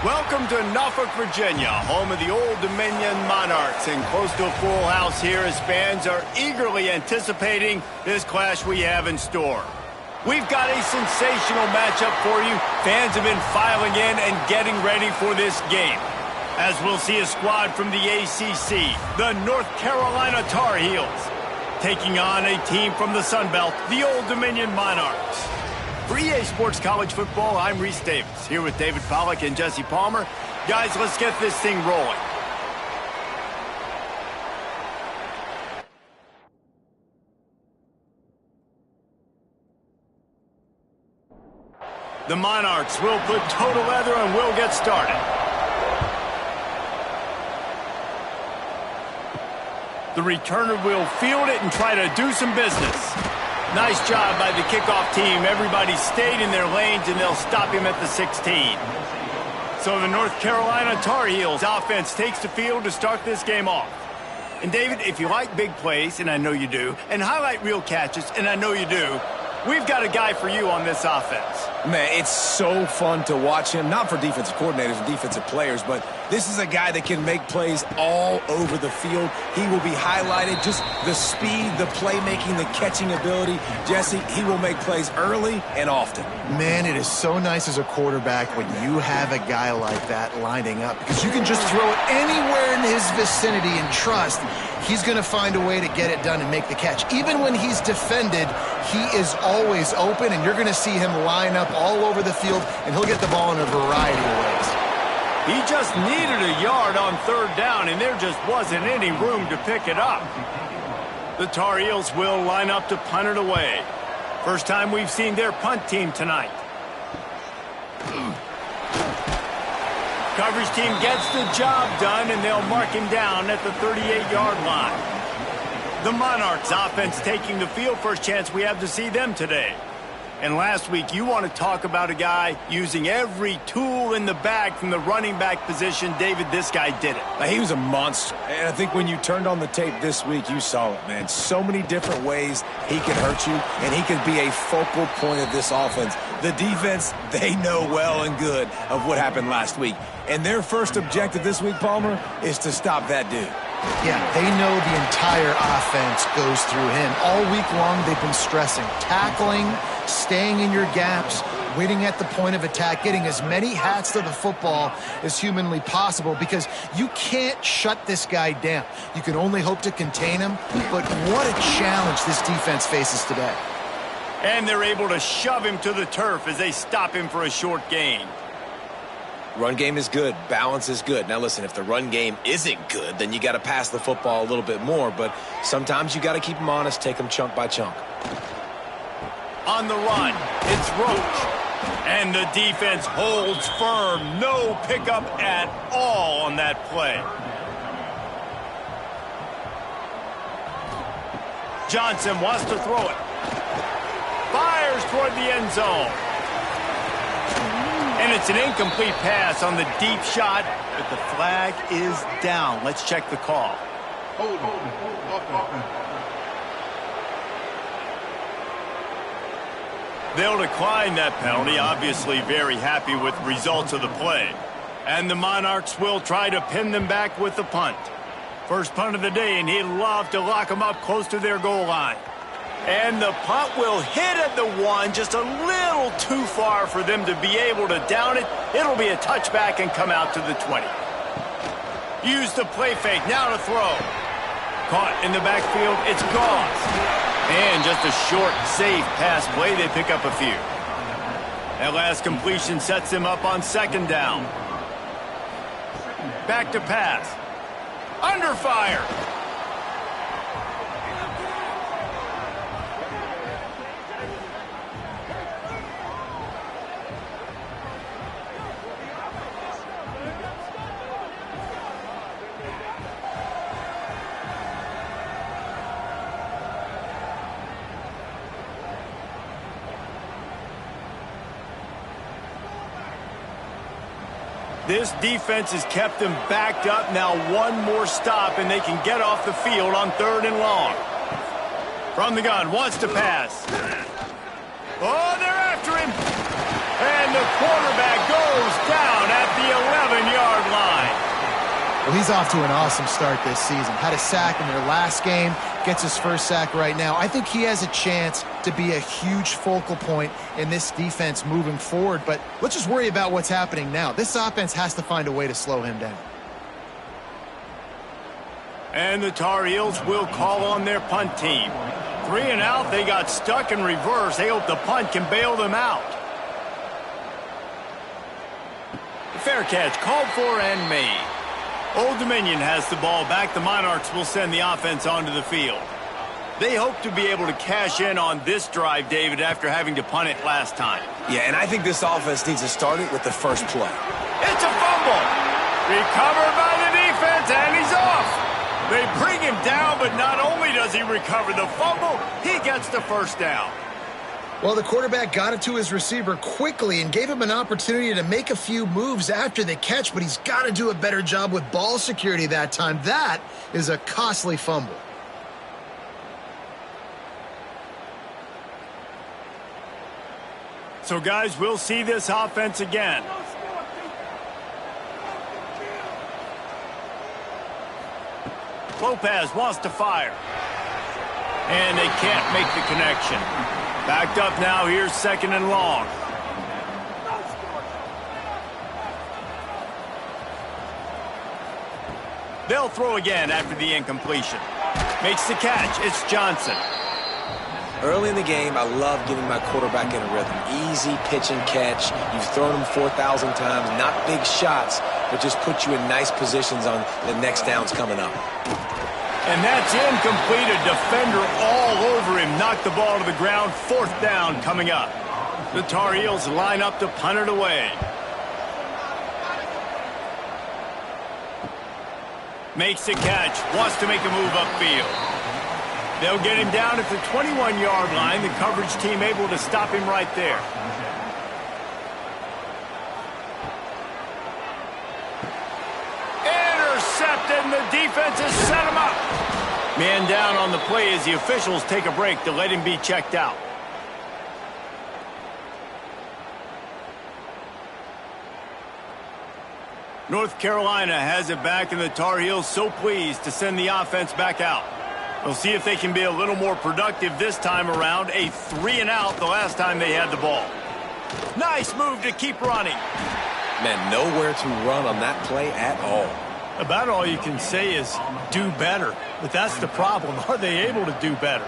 Welcome to Norfolk, Virginia, home of the Old Dominion Monarchs, and close to a full house here as fans are eagerly anticipating this clash we have in store. We've got a sensational matchup for you. Fans have been filing in and getting ready for this game, as we'll see a squad from the ACC, the North Carolina Tar Heels, taking on a team from the Sun Belt, the Old Dominion Monarchs. For EA Sports College Football, I'm Reese Davis, here with David Pollack and Jesse Palmer. Guys, let's get this thing rolling. The Monarchs will put total leather and we'll get started. The returner will field it and try to do some business. Nice job by the kickoff team. Everybody stayed in their lanes, and they'll stop him at the 16. So the North Carolina Tar Heels offense takes the field to start this game off. And David, if you like big plays, and I know you do, and highlight real catches, and I know you do, we've got a guy for you on this offense. Man, it's so fun to watch him, not for defensive coordinators and defensive players, but this is a guy that can make plays all over the field. He will be highlighted, just the speed, the playmaking, the catching ability. Jesse, he will make plays early and often. Man, it is so nice as a quarterback when you have a guy like that lining up, because you can just throw it anywhere in his vicinity and trust he's going to find a way to get it done and make the catch. Even when he's defended, he is always open, and you're going to see him line up all over the field, and he'll get the ball in a variety of ways. He just needed a yard on third down, and there just wasn't any room to pick it up. The Tar Heels will line up to punt it away. First time we've seen their punt team tonight. Coverage team gets the job done, and they'll mark him down at the 38-yard line. The Monarchs offense taking the field. First chance we have to see them today. And last week, you want to talk about a guy using every tool in the bag from the running back position. David, this guy did it. He was a monster. And I think when you turned on the tape this week, you saw it, man. So many different ways he can hurt you, and he can be a focal point of this offense. The defense, they know well and good of what happened last week. And their first objective this week, Palmer, is to stop that dude. Yeah, they know the entire offense goes through him. All week long, they've been stressing tackling, staying in your gaps, winning at the point of attack, getting as many hats to the football as humanly possible, because you can't shut this guy down. You can only hope to contain him, but what a challenge this defense faces today. And they're able to shove him to the turf as they stop him for a short gain. Run game is good. Balance is good. Now, listen, if the run game isn't good, then you got to pass the football a little bit more. But sometimes you got to keep them honest, take them chunk by chunk. On the run, it's Roach. And the defense holds firm. No pickup at all on that play. Johnson wants to throw it. Fires toward the end zone. And it's an incomplete pass on the deep shot, but the flag is down. Let's check the call. They'll decline that penalty, obviously very happy with the results of the play. And the Monarchs will try to pin them back with the punt. First punt of the day, and he'd love to lock them up close to their goal line. And the punt will hit at the 1, just a little too far for them to be able to down it. It'll be a touchback and come out to the 20. Use the play fake, now to throw. Caught in the backfield, it's gone. And just a short, safe pass play, they pick up a few. That last completion sets them up on second down. Back to pass. Under fire. This defense has kept them backed up. Now one more stop, and they can get off the field on third and long. From the gun, wants to pass. Oh, they're after him. And the quarterback goes down at the 11-yard line. Well, he's off to an awesome start this season. Had a sack in their last game, gets his first sack right now. I think he has a chance to be a huge focal point in this defense moving forward, but let's just worry about what's happening now. This offense has to find a way to slow him down. And the Tar Heels will call on their punt team. 3 and out, they got stuck in reverse. They hope the punt can bail them out. The fair catch called for and made. Old Dominion has the ball back. The Monarchs will send the offense onto the field. They hope to be able to cash in on this drive, David, after having to punt it last time. Yeah, and I think this offense needs to start it with the first play. It's a fumble. Recovered by the defense, and he's off. They bring him down, but not only does he recover the fumble, he gets the first down. Well, the quarterback got it to his receiver quickly and gave him an opportunity to make a few moves after the catch, but he's got to do a better job with ball security that time. That is a costly fumble. So, guys, we'll see this offense again. Lopez wants to fire. And they can't make the connection. Backed up now, here's 2nd and long. They'll throw again after the incompletion. Makes the catch, it's Johnson. Early in the game, I love getting my quarterback in a rhythm. Easy pitch and catch. You've thrown him 4,000 times. Not big shots, but just put you in nice positions on the next downs coming up. And that's incomplete. A defender all over him. Knocked the ball to the ground. 4th down coming up. The Tar Heels line up to punt it away. Makes the catch. Wants to make a move upfield. They'll get him down at the 21-yard line. The coverage team able to stop him right there. Intercepted, and the defense has set him up. Man down on the play as the officials take a break to let him be checked out. North Carolina has it back, and the Tar Heels so pleased to send the offense back out. We'll see if they can be a little more productive this time around. A 3 and out the last time they had the ball. Nice move to keep running. Man, nowhere to run on that play at all. About all you can say is do better. But that's the problem. Are they able to do better?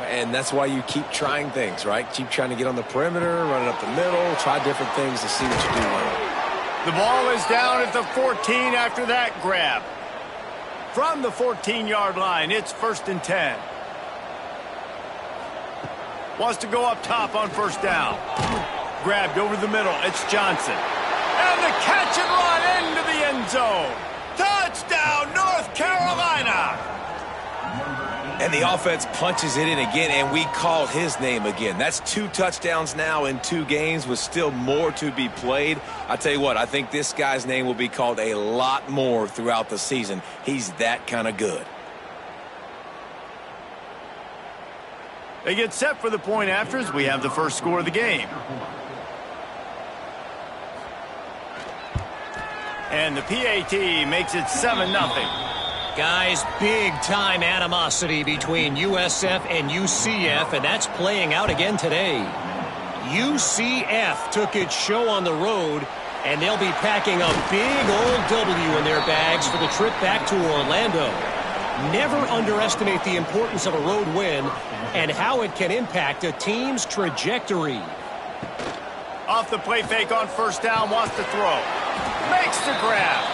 And that's why you keep trying things, right? Keep trying to get on the perimeter, run it up the middle, try different things to see what you do well. The ball is down at the 14 after that grab. From the 14-yard line, it's 1st and 10. Wants to go up top on 1st down. Grabbed over the middle. It's Johnson. And the catch and run into the end zone. Touchdown, North Carolina. And the offense punches it in again, and we call his name again. That's 2 touchdowns now in 2 games with still more to be played. I tell you what, I think this guy's name will be called a lot more throughout the season. He's that kind of good. They get set for the point after as we have the first score of the game. And the PAT makes it 7-0. Guys, big-time animosity between USF and UCF, and that's playing out again today. UCF took its show on the road, and they'll be packing a big old W in their bags for the trip back to Orlando. Never underestimate the importance of a road win and how it can impact a team's trajectory. Off the play fake on 1st down, wants to throw. Makes the grab.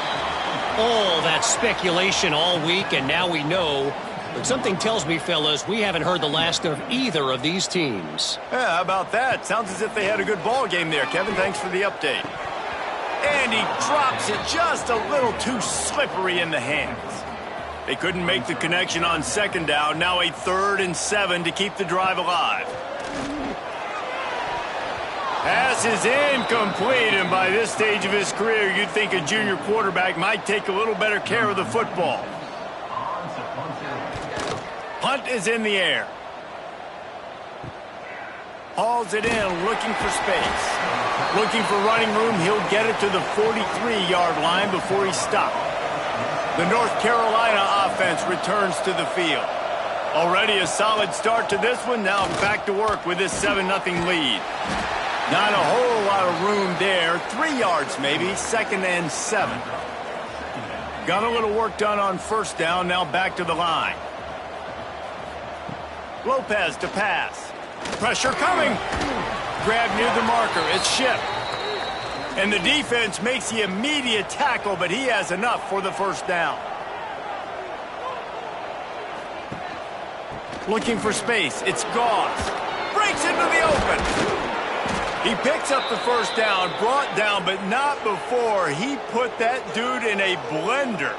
All that speculation all week, and now we know. But something tells me, fellas, we haven't heard the last of either of these teams. Yeah, how about that? Sounds as if they had a good ball game there, Kevin. Thanks for the update. And he drops it just a little too slippery in the hands. They couldn't make the connection on 2nd down. Now a 3rd and 7 to keep the drive alive. Pass is incomplete, and by this stage of his career, you'd think a junior quarterback might take a little better care of the football. Punt is in the air. Hauls it in, looking for space. Looking for running room, he'll get it to the 43-yard line before he's stopped. The North Carolina offense returns to the field. Already a solid start to this one. Now back to work with this 7-0 lead. Not a whole lot of room there. 3 yards maybe, 2nd and 7. Got a little work done on first down. Now back to the line. Lopez to pass. Pressure coming. Grab near the marker. It's shipped. And the defense makes the immediate tackle, but he has enough for the first down. Looking for space. It's Goss. Breaks into the open. He picks up the first down, brought down, but not before he put that dude in a blender.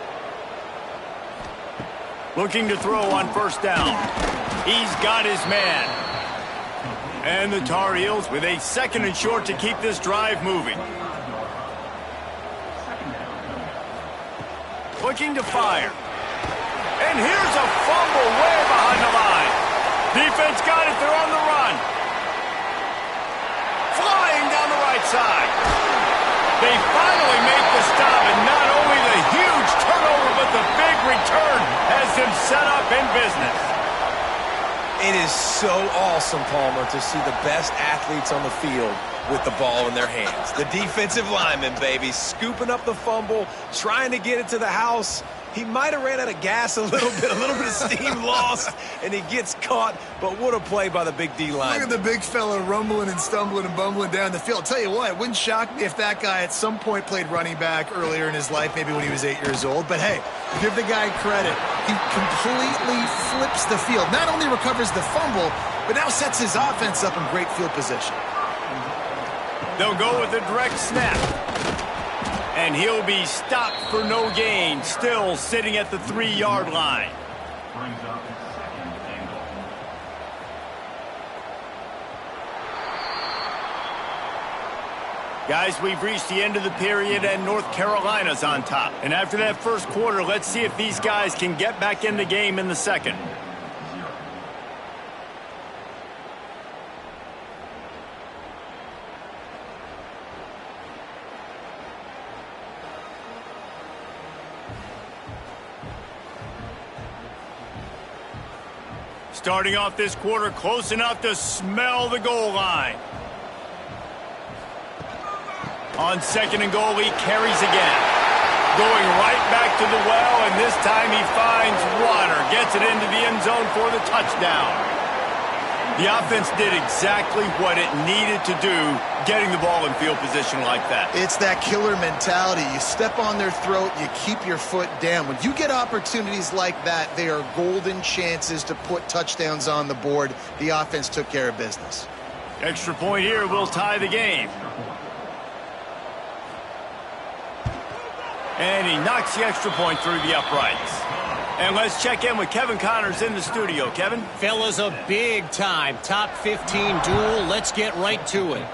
Looking to throw on first down. He's got his man. And the Tar Heels with a 2nd and short to keep this drive moving. Looking to fire. And here's a fumble way behind the line. Defense got it. They're on the run. Flying down the right side. They finally make the stop, and not only the huge turnover, but the big return has them set up in business. It is so awesome, Palmer, to see the best athletes on the field with the ball in their hands. The defensive lineman, baby, scooping up the fumble, trying to get it to the house. He might have ran out of gas a little bit of steam lost, and he gets caught. But what a play by the big D-line. Look at the big fella rumbling and stumbling and bumbling down the field. I'll tell you what, it wouldn't shock me if that guy at some point played running back earlier in his life, maybe when he was 8 years old. But hey, give the guy credit. He completely flips the field. Not only recovers the fumble, but now sets his offense up in great field position. They'll go with a direct snap. And he'll be stopped for no gain, still sitting at the 3-yard line. Guys, we've reached the end of the period, and North Carolina's on top. And after that first quarter, let's see if these guys can get back in the game in the second. Starting off this quarter close enough to smell the goal line. On 2nd and goal, he carries again. Going right back to the well, and this time he finds water. Gets it into the end zone for the touchdown. The offense did exactly what it needed to do, getting the ball in field position like that. It's that killer mentality. You step on their throat, you keep your foot down. When you get opportunities like that, they are golden chances to put touchdowns on the board. The offense took care of business. Extra point here will tie the game. And he knocks the extra point through the uprights. And let's check in with Kevin Connors in the studio. Kevin? Fellas, a big-time top 15 duel. Let's get right to it.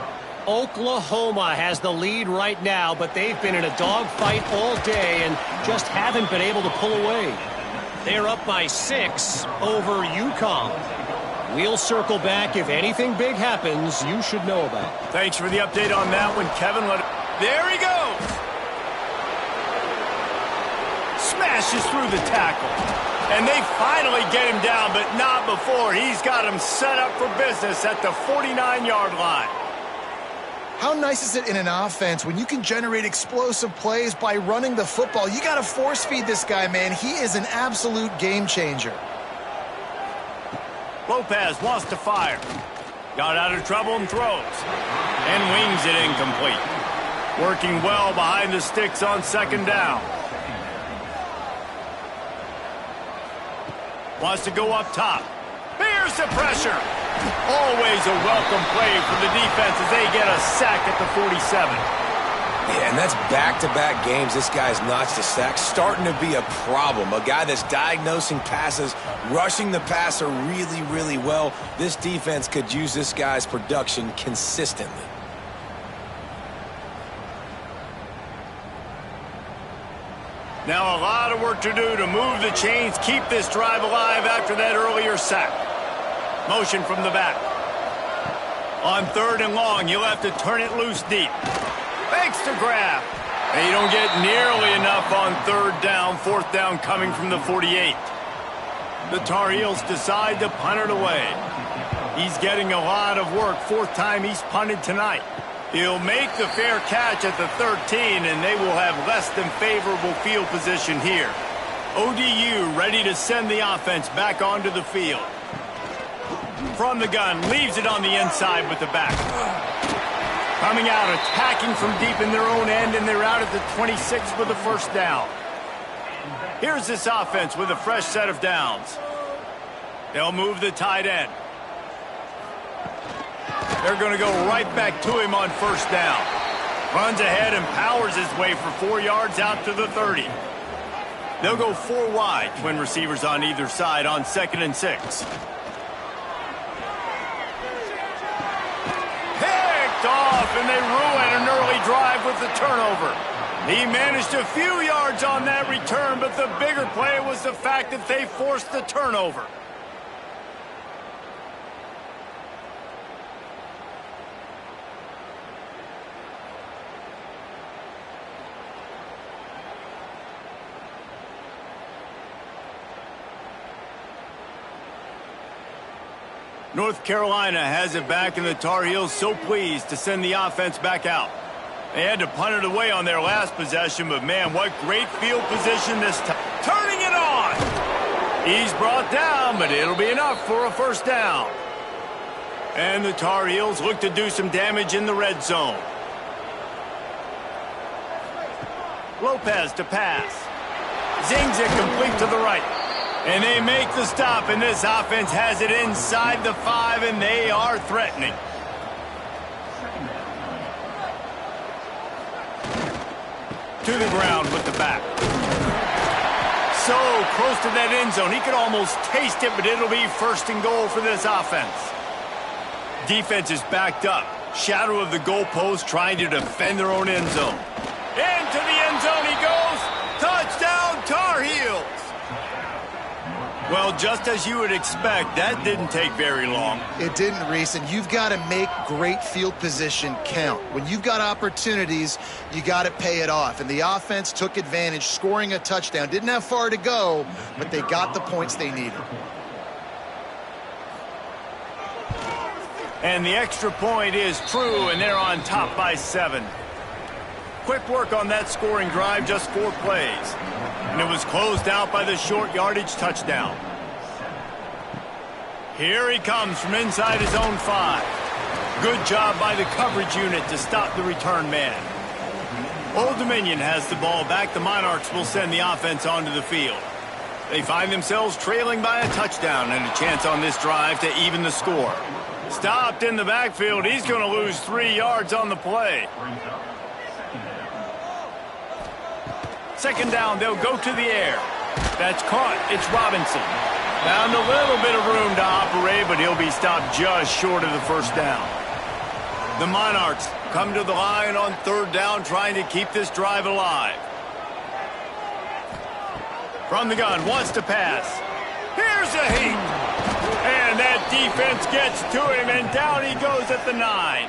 Oklahoma has the lead right now, but they've been in a dogfight all day and just haven't been able to pull away. They're up by 6 over UConn. We'll circle back. If anything big happens, you should know about it. Thanks for the update on that one, Kevin. There he goes. Smashes through the tackle. And they finally get him down, but not before. He's got him set up for business at the 49-yard line. How nice is it in an offense when you can generate explosive plays by running the football? You got to force feed this guy, man. He is an absolute game changer. Lopez wants to fire. Got out of trouble and throws. And wings it incomplete. Working well behind the sticks on 2nd down. Wants to go up top. Here's the pressure. Always a welcome play for the defense as they get a sack at the 47. Yeah, and that's back-to-back games. This guy's notched a sack. Starting to be a problem. A guy that's diagnosing passes, rushing the passer really, really well. This defense could use this guy's production consistently. Now a lot of work to do to move the chains, keep this drive alive after that earlier sack. Motion from the back. On 3rd and long, you'll have to turn it loose deep. Fakes the grab. And you don't get nearly enough on 3rd down, 4th down coming from the 48. The Tar Heels decide to punt it away. He's getting a lot of work. 4th time he's punted tonight. He'll make the fair catch at the 13, and they will have less than favorable field position here. ODU ready to send the offense back onto the field. From the gun, leaves it on the inside with the back. Coming out, attacking from deep in their own end, and they're out at the 26 with the 1st down. Here's this offense with a fresh set of downs. They'll move the tight end. They're going to go right back to him on 1st down. Runs ahead and powers his way for 4 yards out to the 30. They'll go 4 wide, twin receivers on either side on 2nd and 6. Off, and they ruin an early drive with the turnover. He managed a few yards on that return, but the bigger play was the fact that they forced the turnover. North Carolina has it back, and the Tar Heels so pleased to send the offense back out. They had to punt it away on their last possession, but man, what great field position this time. Turning it on! He's brought down, but it'll be enough for a 1st down. And the Tar Heels look to do some damage in the red zone. Lopez to pass. Zings it complete to the right. And they make the stop, and this offense has it inside the 5, and they are threatening. To the ground with the back. So close to that end zone. He could almost taste it, but it'll be 1st and goal for this offense. Defense is backed up. Shadow of the goalpost trying to defend their own end zone. Into the end zone he goes. Touchdown, Tar Heels. Well, just as you would expect, that didn't take very long. It didn't, Reese, and you've got to make great field position count. When you've got opportunities, you got to pay it off. And the offense took advantage, scoring a touchdown. Didn't have far to go, but they got the points they needed. And the extra point is true, and they're on top by 7. Quick work on that scoring drive, just 4 plays. And it was closed out by the short yardage touchdown. Here he comes from inside his own 5. Good job by the coverage unit to stop the return man. Old Dominion has the ball back. The Monarchs will send the offense onto the field. They find themselves trailing by a touchdown and a chance on this drive to even the score. Stopped in the backfield. He's going to lose 3 yards on the play. 2nd down, they'll go to the air. That's caught. It's Robinson. Found a little bit of room to operate, but he'll be stopped just short of the 1st down. The Monarchs come to the line on 3rd down, trying to keep this drive alive. From the gun, wants to pass. Here's a heat. And that defense gets to him, and down he goes at the 9.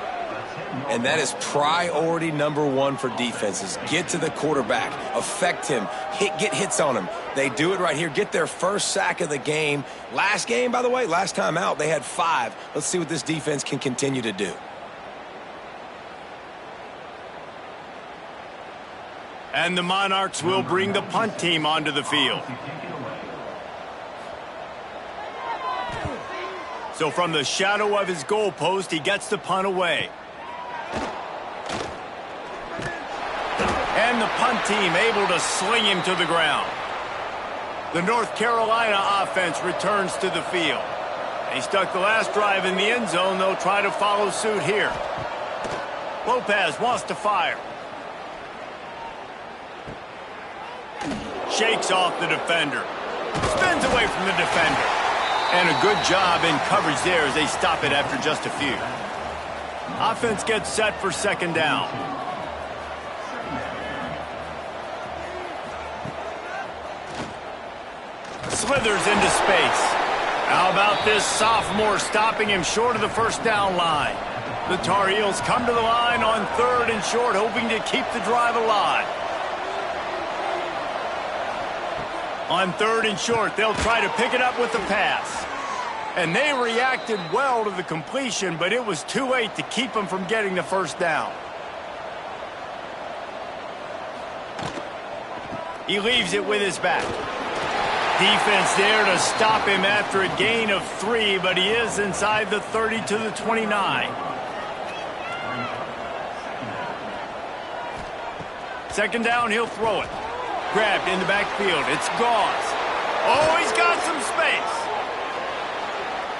And that is priority number 1 for defenses. Get to the quarterback. Affect him. Get hits on him. They do it right here. Get their 1st sack of the game. Last game, by the way, last time out, they had 5. Let's see what this defense can continue to do. And the Monarchs will bring the punt team onto the field. So from the shadow of his goalpost, he gets the punt away. And the punt team able to sling him to the ground. The North Carolina offense returns to the field. They stuck the last drive in the end zone. They'll try to follow suit here. Lopez wants to fire. Shakes off the defender. Spins away from the defender. And a good job in coverage there as they stop it after just a few. Offense gets set for 2nd down. Slithers into space. How about this sophomore stopping him short of the 1st down line? The Tar Heels come to the line on 3rd and short, hoping to keep the drive alive. On 3rd and short, they'll try to pick it up with the pass. And they reacted well to the completion, but it was too late to keep them from getting the first down. He leaves it with his back. Defense there to stop him after a gain of 3, but he is inside the 30 to the 29. Second down, he'll throw it. Grabbed in the backfield. It's Gauze. Oh, he's got some space.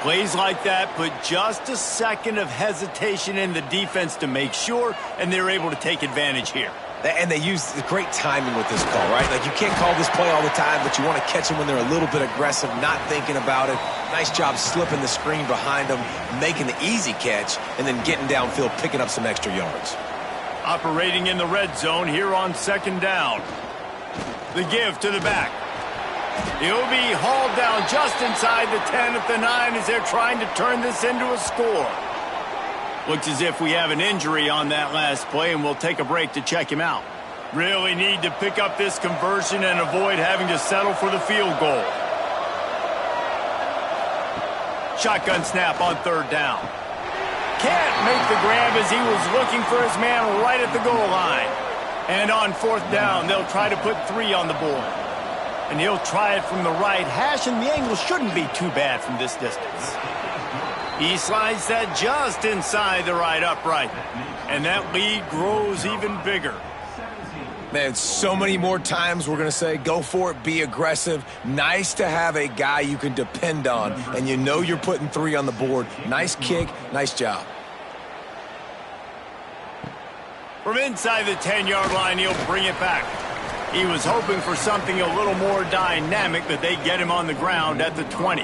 Plays like that put just a second of hesitation in the defense to make sure, and they're able to take advantage here. And they use the great timing with this call, right? Like, you can't call this play all the time, but you want to catch them when they're a little bit aggressive, not thinking about it. Nice job slipping the screen behind them, making the easy catch, and then getting downfield, picking up some extra yards. Operating in the red zone here on 2nd down. The give to the back. He'll be hauled down just inside the 10 at the 9 as they're trying to turn this into a score. Looks as if we have an injury on that last play, and we'll take a break to check him out. Really need to pick up this conversion and avoid having to settle for the field goal. Shotgun snap on 3rd down. Can't make the grab as he was looking for his man right at the goal line. And on 4th down, they'll try to put 3 on the board. And he'll try it from the right hash, and the angle shouldn't be too bad from this distance. He slides that just inside the right upright. And that lead grows even bigger. Man, so many more times we're going to say, go for it, be aggressive. Nice to have a guy you can depend on, and you know you're putting 3 on the board. Nice kick, nice job. From inside the 10-yard line, he'll bring it back. He was hoping for something a little more dynamic, but they get him on the ground at the 20.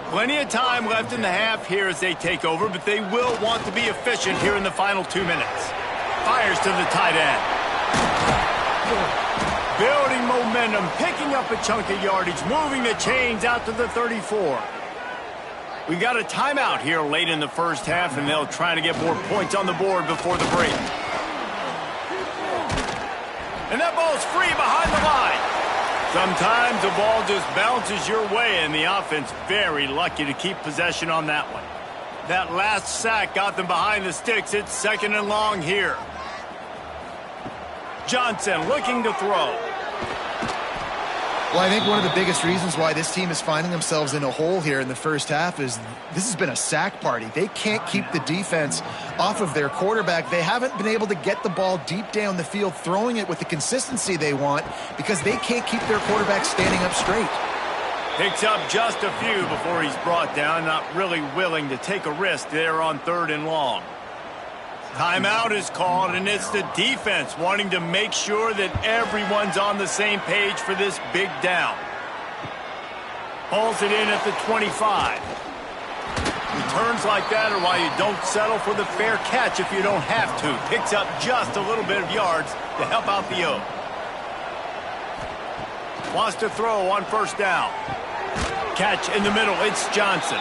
Plenty of time left in the half here as they take over, but they will want to be efficient here in the final 2 minutes. Fires to the tight end. Building momentum, picking up a chunk of yardage, moving the chains out to the 34. We got a timeout here late in the first half, and they'll try to get more points on the board before the break. And that ball's free behind the line. Sometimes the ball just bounces your way, and the offense very lucky to keep possession on that one. That last sack got them behind the sticks. It's 2nd and long here. Johnson looking to throw. Well, I think one of the biggest reasons why this team is finding themselves in a hole here in the first half is this has been a sack party. They can't keep the defense off of their quarterback. They haven't been able to get the ball deep down the field, throwing it with the consistency they want because they can't keep their quarterback standing up straight. Picks up just a few before he's brought down, not really willing to take a risk there on 3rd and long. Timeout is called, and it's the defense wanting to make sure that everyone's on the same page for this big down. Pulls it in at the 25. Returns like that are why you don't settle for the fair catch if you don't have to. Picks up just a little bit of yards to help out the O. Wants to throw on 1st down. Catch in the middle, it's Johnson.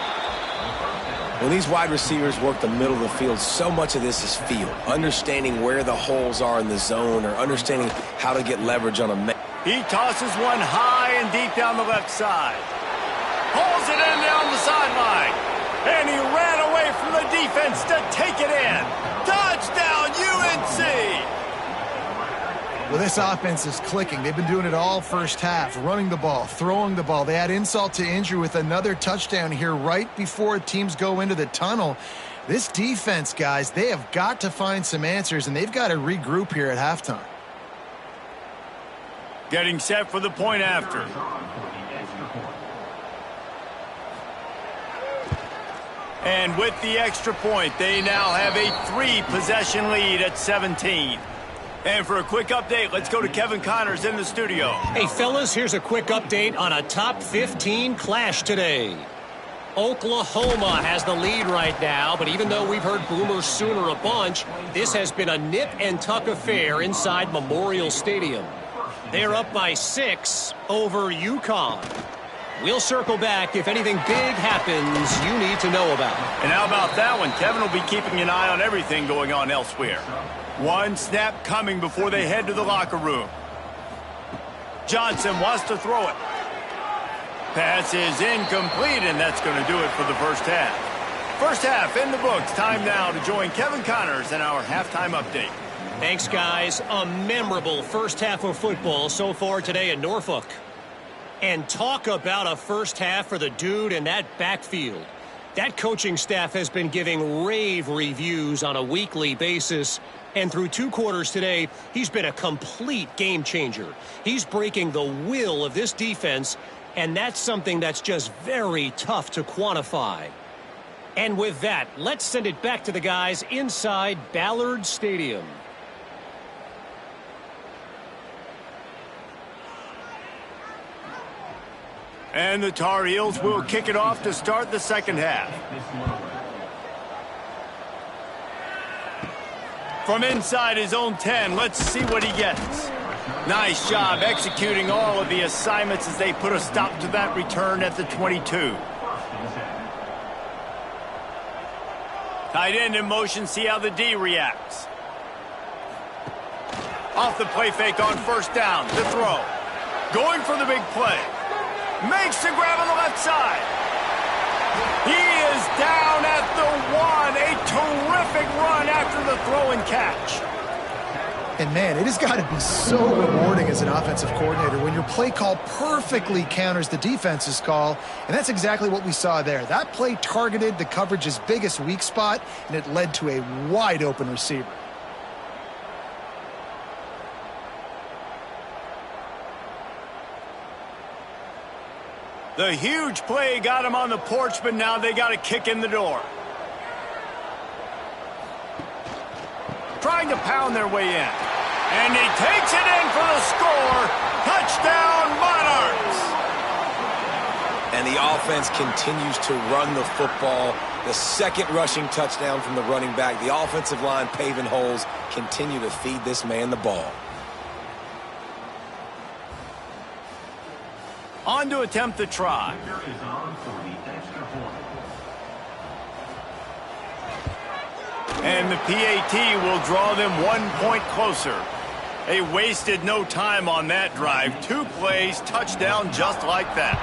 When these wide receivers work the middle of the field, so much of this is feel. Understanding where the holes are in the zone or understanding how to get leverage on a man. He tosses one high and deep down the left side. Pulls it in down the sideline. And he ran away from the defense to take it in. Touchdown, UNC! Well, this offense is clicking. They've been doing it all first half, running the ball, throwing the ball. They had insult to injury with another touchdown here right before teams go into the tunnel. This defense, guys, they have got to find some answers, and they've got to regroup here at halftime. Getting set for the point after. And with the extra point, they now have a 3-possession lead at 17. And for a quick update, let's go to Kevin Connors in the studio. Hey, fellas, here's a quick update on a top 15 clash today. Oklahoma has the lead right now, but even though we've heard Boomer Sooner a bunch, this has been a nip-and-tuck affair inside Memorial Stadium. They're up by 6 over UConn. We'll circle back if anything big happens you need to know about. And how about that one? Kevin will be keeping an eye on everything going on elsewhere. One snap coming before they head to the locker room. Johnson wants to throw it. Pass is incomplete, and that's going to do it for the first half. First half in the books. Time now to join Kevin Connors in our halftime update. Thanks, guys. A memorable first half of football so far today in Norfolk. And talk about a first half for the dude in that backfield. That coaching staff has been giving rave reviews on a weekly basis. And through 2 quarters today, he's been a complete game changer. He's breaking the will of this defense, and that's something that's just very tough to quantify. And with that, let's send it back to the guys inside Ballard Stadium. And the Tar Heels will kick it off to start the second half. From inside his own 10, let's see what he gets. Nice job executing all of the assignments as they put a stop to that return at the 22. Tight end in motion, see how the D reacts. Off the play fake on first down, the throw. Going for the big play. Makes the grab on the left side. He is down at the 1. A terrific run after the throw and catch. And, man, it has got to be so rewarding as an offensive coordinator when your play call perfectly counters the defense's call, and that's exactly what we saw there. That play targeted the coverage's biggest weak spot, and it led to a wide-open receiver. The huge play got him on the porch, but now they got to kick in the door. Trying to pound their way in. And he takes it in for the score. Touchdown, Monarchs! And the offense continues to run the football. The second rushing touchdown from the running back. The offensive line paving holes. Continue to feed this man the ball. On to attempt the try. And the PAT will draw them 1 point closer. They wasted no time on that drive. 2 plays, touchdown just like that.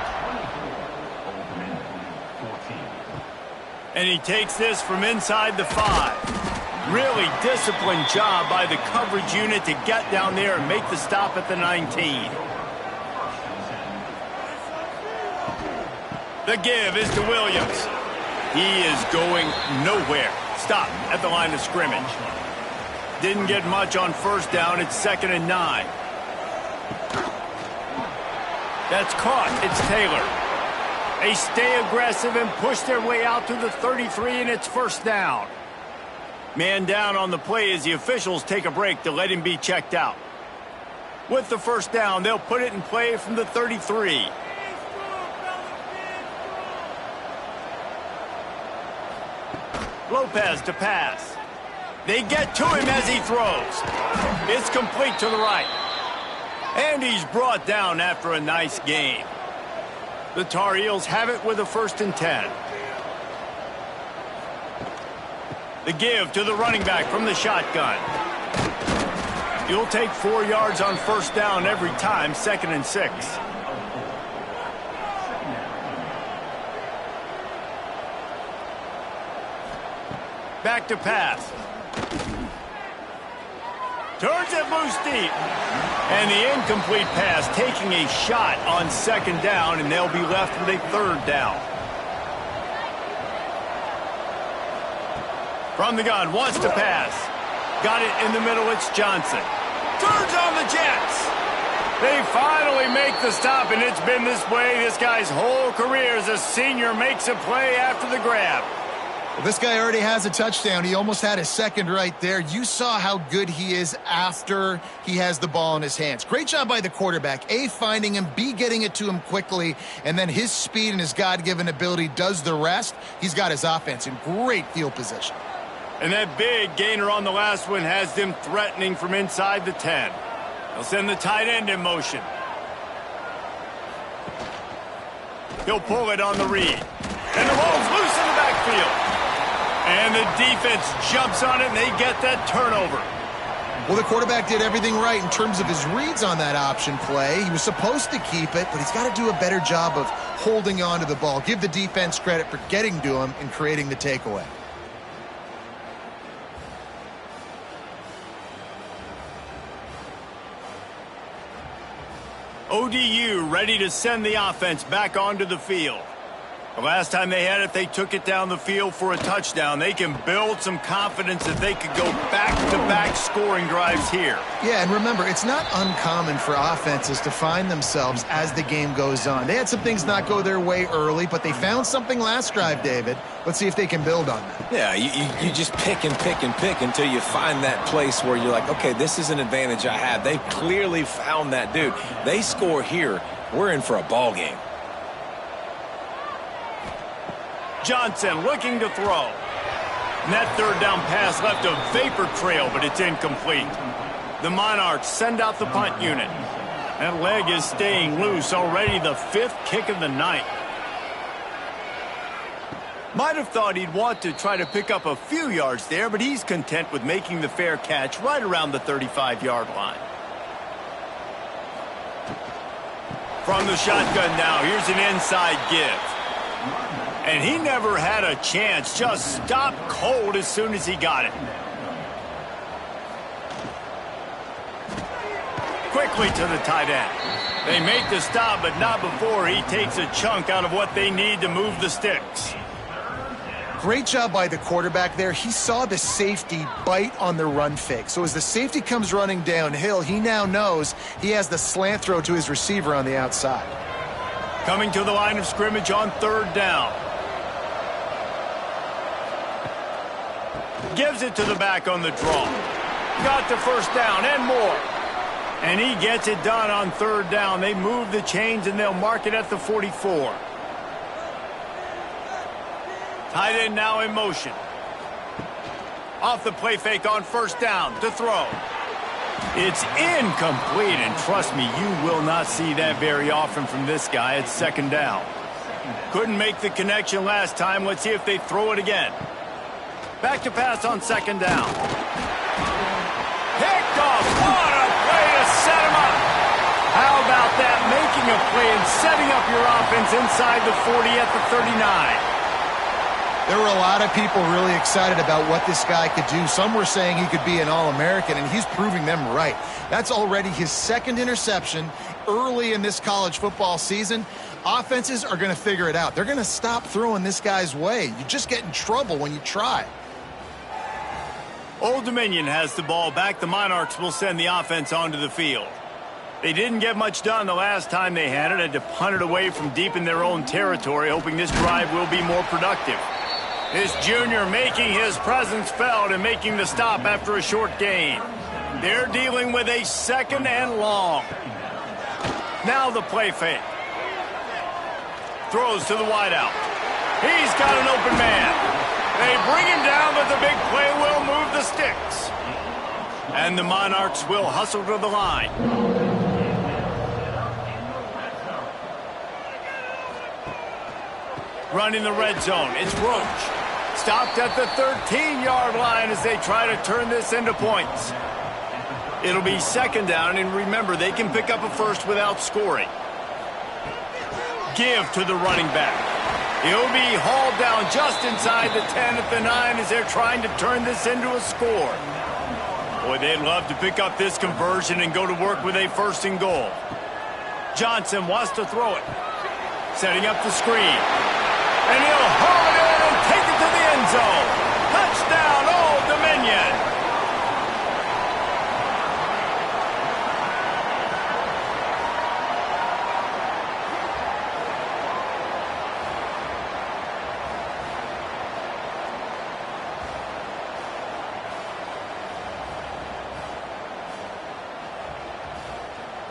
And he takes this from inside the 5. Really disciplined job by the coverage unit to get down there and make the stop at the 19. The give is to Williams. He is going nowhere. Stop at the line of scrimmage. Didn't get much on first down. It's 2nd and 9. That's caught. It's Taylor. They stay aggressive and push their way out to the 33, and it's first down. Man down on the play as the officials take a break to let him be checked out. With the first down, they'll put it in play from the 33. Lopez to pass. They get to him as he throws. It's complete to the right. And he's brought down after a nice gain. The Tar Heels have it with a 1st and 10. The give to the running back from the shotgun. You'll take 4 yards on first down every time, 2nd and 6. Back to pass. Turns it loose deep. And the incomplete pass taking a shot on 2nd down, and they'll be left with a 3rd down. From the gun, wants to pass. Got it in the middle, it's Johnson. Turns on the Jets. They finally make the stop, and it's been this way this guy's whole career as a senior makes a play after the grab. Well, this guy already has a touchdown. He almost had a 2nd right there. You saw how good he is after he has the ball in his hands. Great job by the quarterback. A, finding him, B, getting it to him quickly, and then his speed and his God-given ability does the rest. He's got his offense in great field position. And that big gainer on the last one has them threatening from inside the 10. They'll send the tight end in motion. He'll pull it on the read. And the ball's loose in the backfield. And the defense jumps on it, and they get that turnover. Well, the quarterback did everything right in terms of his reads on that option play. He was supposed to keep it, but he's got to do a better job of holding on to the ball. Give the defense credit for getting to him and creating the takeaway. ODU ready to send the offense back onto the field. The last time they had it, they took it down the field for a touchdown. They can build some confidence that they could go back-to-back scoring drives here. Yeah, and remember, it's not uncommon for offenses to find themselves as the game goes on. They had some things not go their way early, but they found something last drive, David. Let's see if they can build on that. Yeah, you just pick and pick and pick until you find that place where you're like, okay, this is an advantage I have. They clearly found that dude. They score here, we're in for a ball game. Johnson looking to throw. And that third down pass left a vapor trail, but it's incomplete. The Monarchs send out the punt unit. That leg is staying loose, already the 5th kick of the night. Might have thought he'd want to try to pick up a few yards there, but he's content with making the fair catch right around the 35-yard line. From the shotgun now, here's an inside give. And he never had a chance, just stopped cold as soon as he got it. Quickly to the tight end. They make the stop, but not before he takes a chunk out of what they need to move the sticks. Great job by the quarterback there. He saw the safety bite on the run fake. So as the safety comes running downhill, he now knows he has the slant throw to his receiver on the outside. Coming to the line of scrimmage on 3rd down. Gives it to the back on the draw. Got the first down and more. And he gets it done on 3rd down. They move the chains and they'll mark it at the 44. Tight end now in motion. Off the play fake on 1st down to throw. It's incomplete, and trust me, you will not see that very often from this guy at 2nd down. Couldn't make the connection last time. Let's see if they throw it again. Back to pass on 2nd down. Picked off. What a play to set him up. How about that? Making a play and setting up your offense inside the 40 at the 39. There were a lot of people really excited about what this guy could do. Some were saying he could be an All-American, and he's proving them right. That's already his 2nd interception early in this college football season. Offenses are going to figure it out. They're going to stop throwing this guy's way. You just get in trouble when you try. Old Dominion has the ball back. The Monarchs will send the offense onto the field. They didn't get much done the last time they had it. Had to punt it away from deep in their own territory, hoping this drive will be more productive. This junior making his presence felt and making the stop after a short gain. They're dealing with a 2nd and long. Now the play fake. Throws to the wideout. He's got an open man. They bring him down, but the big play will move the sticks. And the Monarchs will hustle to the line. Running the red zone, it's Roach. Stopped at the 13-yard line as they try to turn this into points. It'll be 2nd down, and remember, they can pick up a first without scoring. Give to the running back. He'll be hauled down just inside the 10 at the 9 as they're trying to turn this into a score. Boy, they'd love to pick up this conversion and go to work with a 1st and goal. Johnson wants to throw it. Setting up the screen. And he'll haul it in and take it to the end zone. Touchdown, Old Dominion.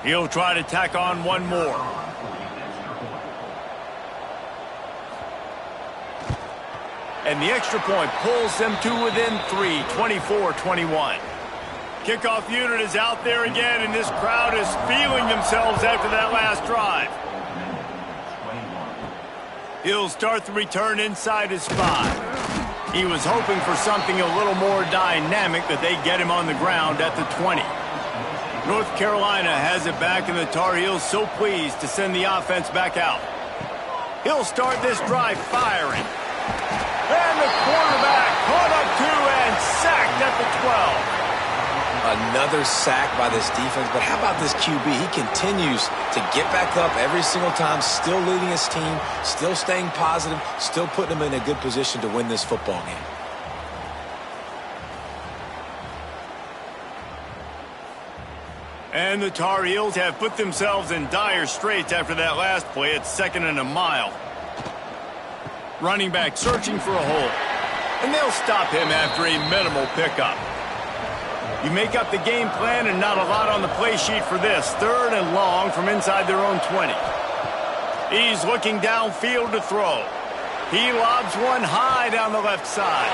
He'll try to tack on one more. And the extra point pulls them to within 3, 24-21. Kickoff unit is out there again, and this crowd is feeling themselves after that last drive. He'll start the return inside his 5. He was hoping for something a little more dynamic, that they get him on the ground at the 20. North Carolina has it back, and the Tar Heels so pleased to send the offense back out. He'll start this drive firing. And the quarterback caught up 2 and sacked at the 12. Another sack by this defense, but how about this QB? He continues to get back up every single time, still leading his team, still staying positive, still putting him in a good position to win this football game. And the Tar Heels have put themselves in dire straits after that last play at 2nd and a mile. Running back searching for a hole. And they'll stop him after a minimal pickup. You make up the game plan and not a lot on the play sheet for this. 3rd and long from inside their own 20. He's looking downfield to throw. He lobs one high down the left side.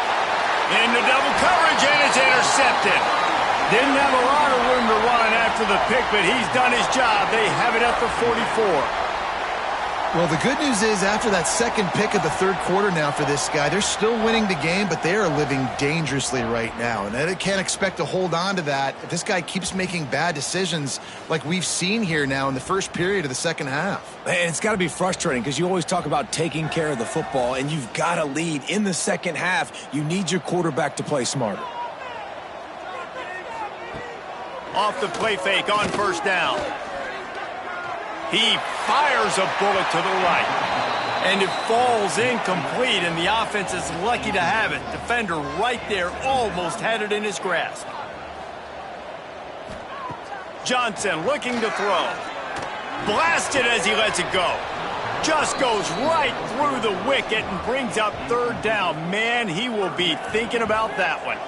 Into double coverage, and it's intercepted. Didn't have a lot of room to run after the pick, but he's done his job. They have it at the 44. Well, the good news is after that second pick of the 3rd quarter now for this guy, they're still winning the game, but they are living dangerously right now. And they can't expect to hold on to that if this guy keeps making bad decisions like we've seen here now in the first period of the second half. And it's got to be frustrating because you always talk about taking care of the football, and you've got to lead in the second half. You need your quarterback to play smarter. Off the play fake on 1st down. He fires a bullet to the right. And it falls incomplete, and the offense is lucky to have it. Defender right there almost had it in his grasp. Johnson looking to throw. Blasted as he lets it go. Just goes right through the wicket and brings up 3rd down. Man, he will be thinking about that one.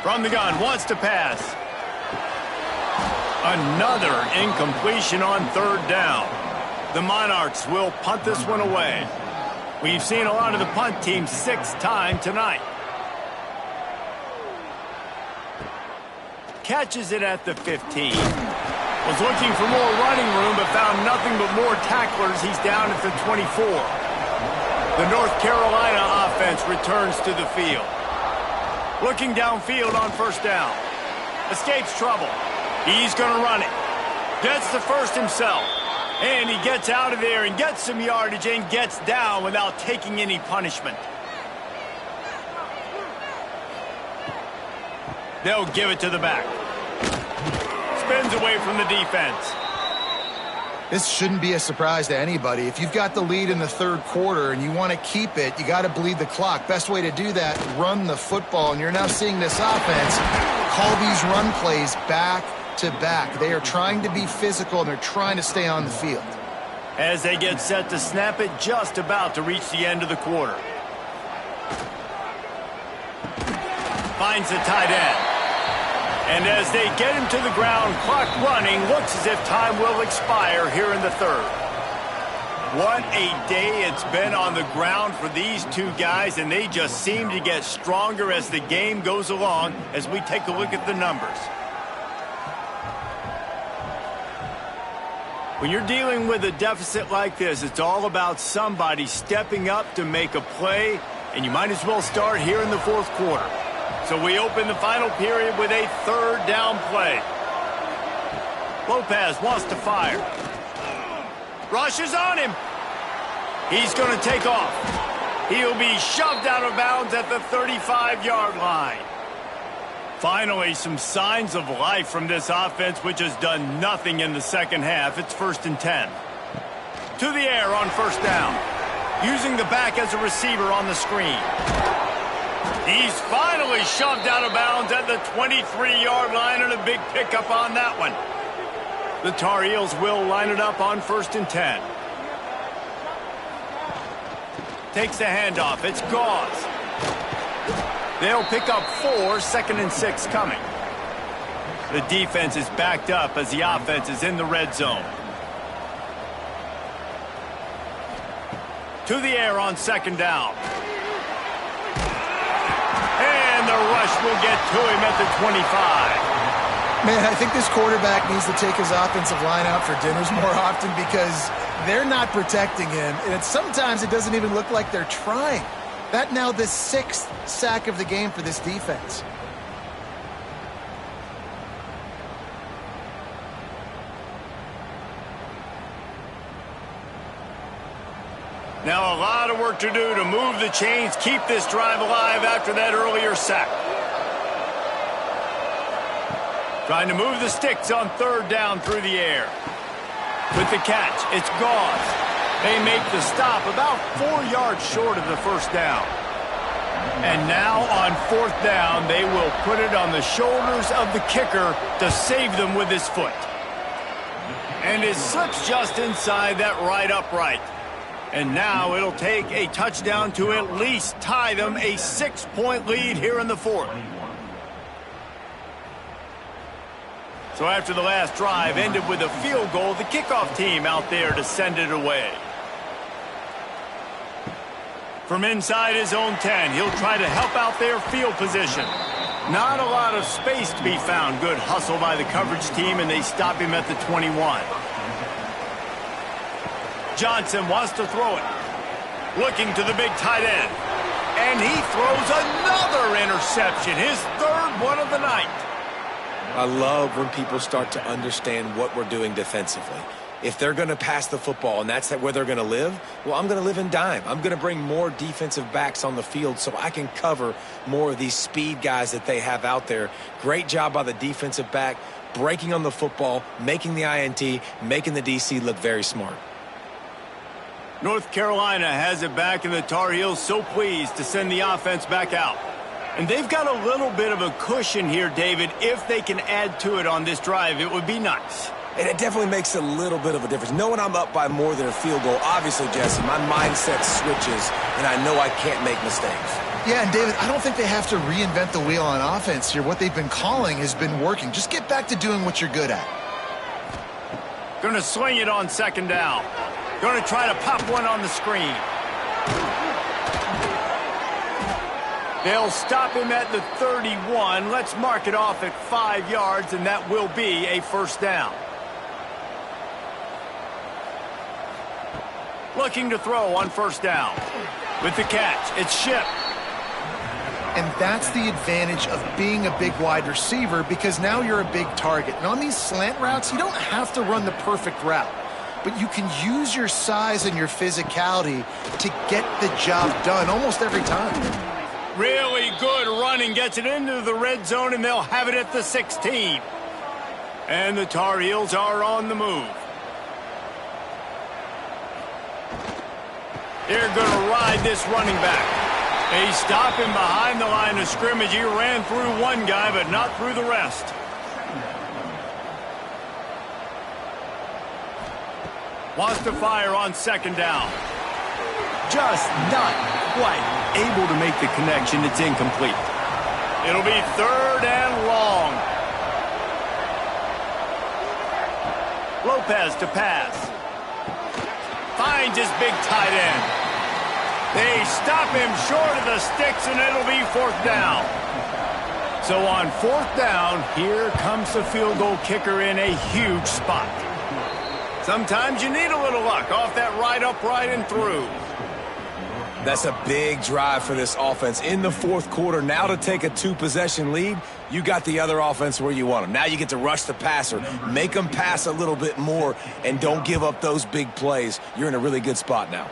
From the gun, wants to pass. Another incompletion on 3rd down. The Monarchs will punt this one away. We've seen a lot of the punt team 6 times tonight. Catches it at the 15. Was looking for more running room, but found nothing but more tacklers. He's down at the 24. The North Carolina offense returns to the field. Looking downfield on 1st down. Escapes trouble. He's going to run it. Gets the first himself. And he gets out of there and gets some yardage and gets down without taking any punishment. They'll give it to the back. Spins away from the defense. This shouldn't be a surprise to anybody. If you've got the lead in the 3rd quarter and you want to keep it, you got to bleed the clock. Best way to do that, run the football. And you're now seeing this offense call these run plays back to back. They are trying to be physical, and they're trying to stay on the field. As they get set to snap it, just about to reach the end of the quarter. Finds the tight end. And as they get him to the ground, clock running, looks as if time will expire here in the 3rd. What a day it's been on the ground for these 2 guys, and they just seem to get stronger as the game goes along as we take a look at the numbers. When you're dealing with a deficit like this, it's all about somebody stepping up to make a play, and you might as well start here in the 4th quarter. So we open the final period with a 3rd down play. Lopez wants to fire. Rushes on him. He's going to take off. He'll be shoved out of bounds at the 35-yard line. Finally, some signs of life from this offense, which has done nothing in the second half. It's 1st and 10. To the air on 1st down. Using the back as a receiver on the screen. He's finally shoved out of bounds at the 23-yard line, and a big pickup on that one. The Tar Heels will line it up on 1st and 10. Takes the handoff. It's Gauze. They'll pick up 4, 2nd and 6 coming. The defense is backed up as the offense is in the red zone. To the air on 2nd down. And the rush will get to him at the 25. Man, I think this quarterback needs to take his offensive line out for dinners more often because they're not protecting him. And sometimes it doesn't even look like they're trying. That now the 6th sack of the game for this defense. Now a lot of work to do to move the chains, keep this drive alive after that earlier sack. Trying to move the sticks on 3rd down through the air. With the catch, it's gone. They make the stop about 4 yards short of the 1st down. And now on 4th down, they will put it on the shoulders of the kicker to save them with his foot. And it slips just inside that right upright. And now it'll take a touchdown to at least tie them a 6-point lead here in the 4th. So after the last drive ended with a field goal, the kickoff team out there to send it away. From inside his own 10, he'll try to help out their field position. Not a lot of space to be found. Good hustle by the coverage team, and they stop him at the 21. Johnson wants to throw it. Looking to the big tight end. And he throws another interception, his 3rd one of the night. I love when people start to understand what we're doing defensively. If they're going to pass the football and that's where they're going to live, well, I'm going to live in dime. I'm going to bring more defensive backs on the field so I can cover more of these speed guys that they have out there. Great job by the defensive back, breaking on the football, making the INT, making the DC look very smart. North Carolina has it back, and the Tar Heels so pleased to send the offense back out. And they've got a little bit of a cushion here, David. If they can add to it on this drive, it would be nice. And it definitely makes a little bit of a difference. Knowing I'm up by more than a field goal, obviously, Jesse, my mindset switches, and I know I can't make mistakes. Yeah, and David, I don't think they have to reinvent the wheel on offense here. What they've been calling has been working. Just get back to doing what you're good at. Going to swing it on 2nd down. Going to try to pop one on the screen. They'll stop him at the 31. Let's mark it off at 5 yards, and that will be a 1st down. Looking to throw on 1st down. With the catch, it's Ship. And that's the advantage of being a big wide receiver because now you're a big target. And on these slant routes, you don't have to run the perfect route. But you can use your size and your physicality to get the job done almost every time. Really good running, gets it into the red zone, and they'll have it at the 16. And the Tar Heels are on the move. They're going to ride this running back. They stop him behind the line of scrimmage. He ran through one guy, but not through the rest. Wants to fire on 2nd down. Just not quite able to make the connection. It's incomplete. It'll be 3rd and long. Lopez to pass. Finds his big tight end. They stop him short of the sticks, and it'll be 4th down. So on 4th down, here comes the field goal kicker in a huge spot. Sometimes you need a little luck off that right upright and through. That's a big drive for this offense in the 4th quarter. Now to take a 2-possession lead, you got the other offense where you want them. Now you get to rush the passer, make them pass a little bit more, and don't give up those big plays. You're in a really good spot now.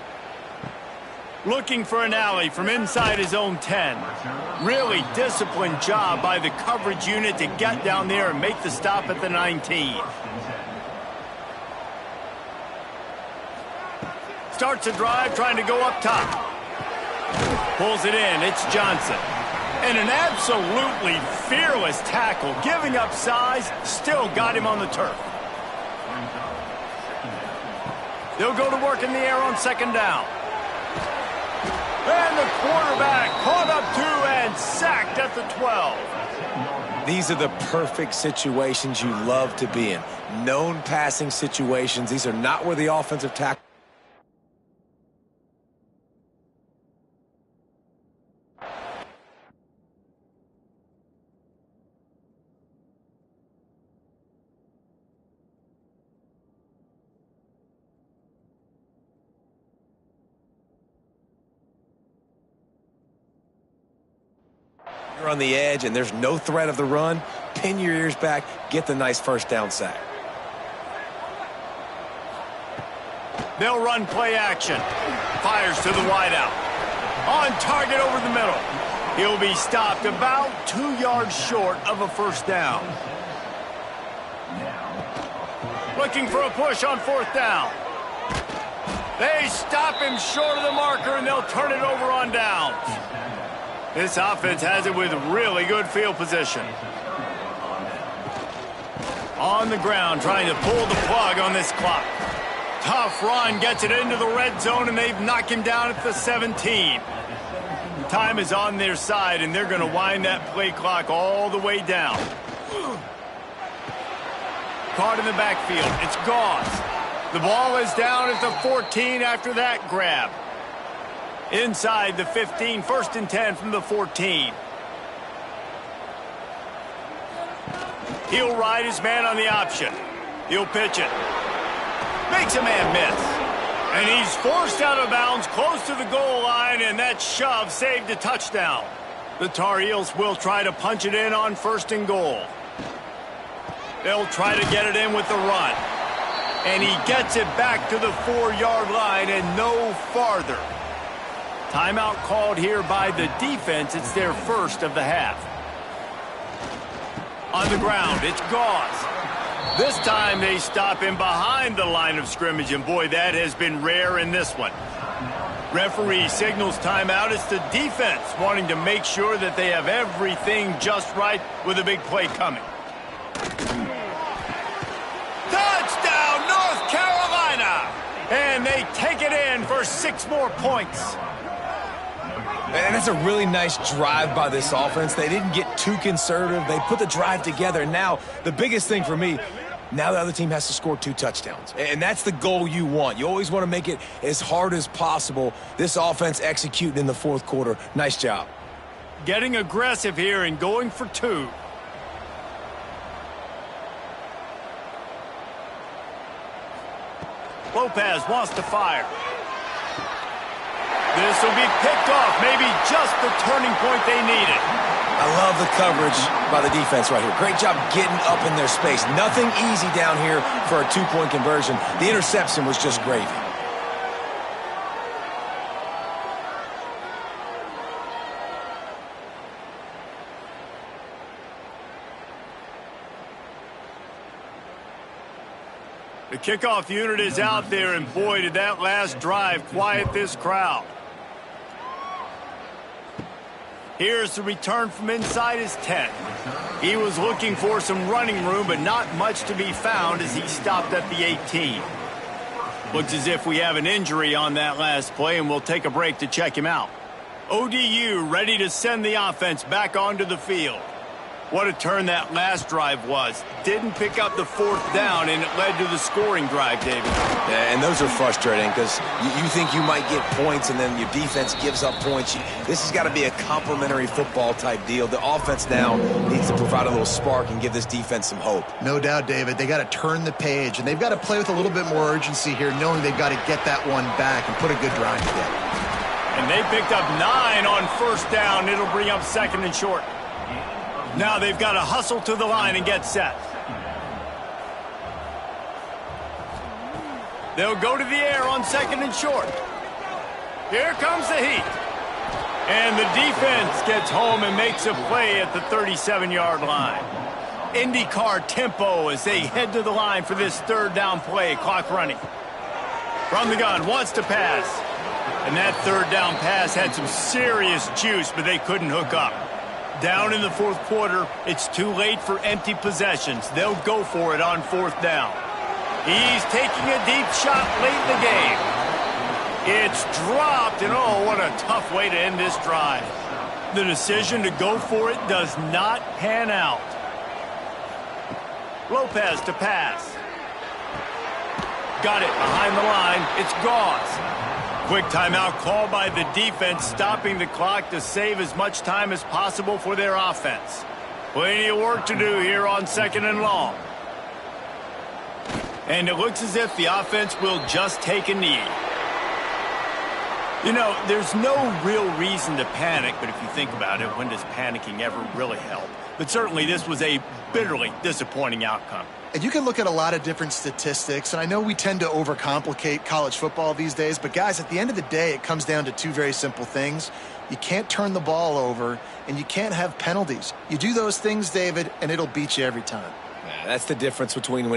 Looking for an alley from inside his own 10. Really disciplined job by the coverage unit to get down there and make the stop at the 19. Starts a drive trying to go up top. Pulls it in. It's Johnson. And an absolutely fearless tackle. Giving up size, still got him on the turf. They'll go to work in the air on 2nd down. And the quarterback caught up to and sacked at the 12. These are the perfect situations you love to be in. Known passing situations. These are not where the offensive tackle. You're on the edge and there's no threat of the run, pin your ears back, get the nice first down sack. They'll run play action. Fires to the wideout. On target over the middle. He'll be stopped about 2 yards short of a first down. Looking for a push on fourth down. They stop him short of the marker, and they'll turn it over on downs. This offense has it with really good field position. On the ground, trying to pull the plug on this clock. Tough run, gets it into the red zone, and they've knocked him down at the 17. Time is on their side, and they're going to wind that play clock all the way down. Caught in the backfield. It's Gauze. The ball is down at the 14 after that grab. Inside the 15, 1st and 10 from the 14. He'll ride his man on the option. He'll pitch it. Makes a man miss. And he's forced out of bounds close to the goal line, and that shove saved a touchdown. The Tar Heels will try to punch it in on 1st and goal. They'll try to get it in with the run. And he gets it back to the 4-yard line and no farther. Timeout called here by the defense. It's their first of the half. On the ground, it's Gauze. This time they stop him behind the line of scrimmage, and boy, that has been rare in this one. Referee signals timeout. It's the defense wanting to make sure that they have everything just right with a big play coming. Touchdown, North Carolina! And they take it in for 6 more points. And that's a really nice drive by this offense. They didn't get too conservative. They put the drive together. Now, the biggest thing for me, now the other team has to score 2 touchdowns. And that's the goal you want. You always want to make it as hard as possible. This offense executing in the 4th quarter. Nice job. Getting aggressive here and going for 2. Lopez wants to fire. This will be picked off, maybe just the turning point they needed. I love the coverage by the defense right here. Great job getting up in their space. Nothing easy down here for a 2-point conversion. The interception was just gravy. The kickoff unit is out there, and boy, did that last drive quiet this crowd. Here's the return from inside his 10. He was looking for some running room, but not much to be found as he stopped at the 18. Looks as if we have an injury on that last play, and we'll take a break to check him out. ODU ready to send the offense back onto the field. What a turn that last drive was. Didn't pick up the 4th down, and it led to the scoring drive, David. Yeah, and those are frustrating because you think you might get points, and then your defense gives up points. This has got to be a complimentary football type deal. The offense now needs to provide a little spark and give this defense some hope. No doubt, David. They got to turn the page, and they've got to play with a little bit more urgency here, knowing they've got to get that one back and put a good drive together. And they picked up 9 on 1st down. It'll bring up 2nd and short. Now they've got to hustle to the line and get set. They'll go to the air on 2nd and short. Here comes the heat. And the defense gets home and makes a play at the 37-yard line. IndyCar tempo as they head to the line for this 3rd down play. Clock running. From the gun, wants to pass. And that 3rd down pass had some serious juice, but they couldn't hook up. Down in the 4th quarter, it's too late for empty possessions. They'll go for it on 4th down. He's taking a deep shot late in the game. It's dropped, and oh, what a tough way to end this drive. The decision to go for it does not pan out. Lopez to pass. Got it behind the line. It's Gauze. Quick timeout called by the defense, stopping the clock to save as much time as possible for their offense. Plenty of work to do here on 2nd and long. And it looks as if the offense will just take a knee. You know, there's no real reason to panic, but if you think about it, when does panicking ever really help? But certainly this was a bitterly disappointing outcome. And you can look at a lot of different statistics, and I know we tend to overcomplicate college football these days, but guys, at the end of the day, it comes down to two very simple things. You can't turn the ball over, and you can't have penalties. You do those things, David, and it'll beat you every time. That's the difference between